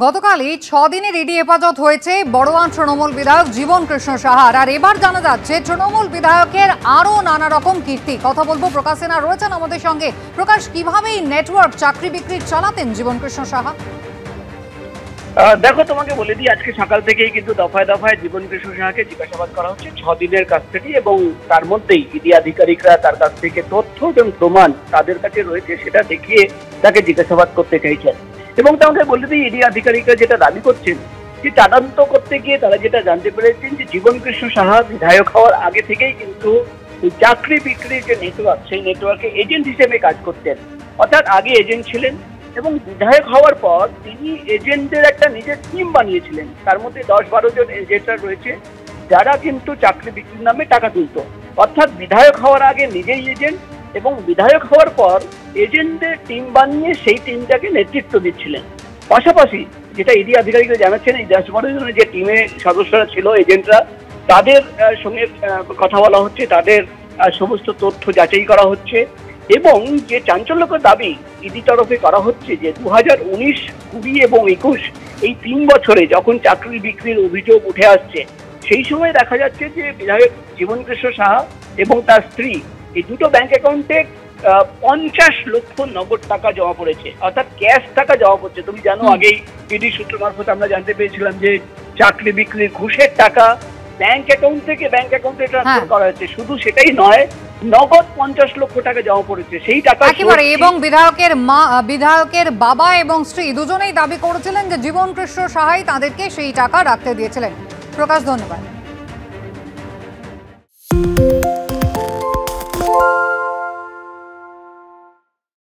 গতকালই 6 দিনের ইডি হেফাজত হয়েছে বড়োয়ান তৃণমূল বিধায়ক জীবন কৃষ্ণ সাহার। আর এবার জানা যাচ্ছে তৃণমূল বিধায়কের আরও নানা রকম কীর্তি। কথা বলবো, প্রকাশ সিনহা রয়েছেন আমাদের সঙ্গে। প্রকাশ, কিভাবে এই নেটওয়ার্ক চাকরি বিক্রি চালাতেন জীবন কৃষ্ণ সাহা? দেখো, তোমাকে বলে দিই, আজকে সকাল থেকেই কিন্তু দফায় দফায় জীবন কৃষ্ণ সাহাকে জিজ্ঞাসাবাদ করা হচ্ছে 6 দিনের কাস্টডি, এবং তার মধ্যেই ইডি আধিকারিকরা তার কাছ থেকে তথ্য এবং প্রমাণ তাদের কাছে রয়েছে সেটা দেখিয়ে তাকে জিজ্ঞাসাবাদ করতে চাইছেন। এবং তোমাকে বলে দিই, ইডি আধিকারিকরা যেটা দাবি করছেন যে তদন্ত করতে গিয়ে তারা যেটা জানতে পেরেছেন যে জীবন কৃষ্ণ সাহা বিধায়ক হওয়ার আগে থেকেই কিন্তু চাকরি বিক্রির যে নেটওয়ার্ক, সেই নেটওয়ার্কে এজেন্ট হিসেবে কাজ করতেন। অর্থাৎ আগে এজেন্ট ছিলেন এবং বিধায়ক হওয়ার পর তিনি এজেন্টদের একটা নিজের টিম বানিয়েছিলেন। তার মধ্যে 10-12 জন এজেন্টরা রয়েছে যারা কিন্তু চাকরি বিক্রির নামে টাকা তুলত। অর্থাৎ বিধায়ক হওয়ার আগে নিজেই এজেন্ট এবং বিধায়ক হওয়ার পর এজেন্টদের টিম বানিয়ে সেই টিমটাকে নেতৃত্ব দিচ্ছিলেন। পাশাপাশি যেটা ইডি আধিকারিকরা জানাচ্ছেন, এই 10-12 জনের যে টিমের সদস্যরা ছিল, এজেন্টরা, তাদের সঙ্গে কথা বলা হচ্ছে, তাদের সমস্ত তথ্য যাচাই করা হচ্ছে। এবং যে চাঞ্চল্যকর দাবি ইডি তরফে করা হচ্ছে যে 2019, 20 এবং 21 এই 3 বছরে যখন চাকরি বিক্রির অভিযোগ উঠে আসছে, সেই সময় দেখা যাচ্ছে যে বিধায়ক জীবন কৃষ্ণ সাহা এবং তার স্ত্রী এই দুটো ব্যাংক অ্যাকাউন্টে 50 লক্ষ নগদ টাকা জমা পড়েছে, অর্থাৎ ক্যাশ টাকা জমা পড়ছে। তুমি জানো, আগেই ইডি সূত্র মারফত আমরা জানতে পেরেছিলাম যে চাকরি বিক্রির ঘুষের টাকা ব্যাংক অ্যাকাউন্ট থেকে ব্যাংক অ্যাকাউন্টে ট্রান্সফার করা হচ্ছে। শুধু সেটাই নয়, নগদ 50 লক্ষ টাকা জমা পড়েছে সেই টাকা একেবারে। এবং বিধায়কের বাবা এবং স্ত্রী দুজনেই দাবি করেছিলেন যে জীবন কৃষ্ণ সাহাই তাদেরকে সেই টাকা রাখতে দিয়েছিলেন। প্রকাশ, ধন্যবাদ।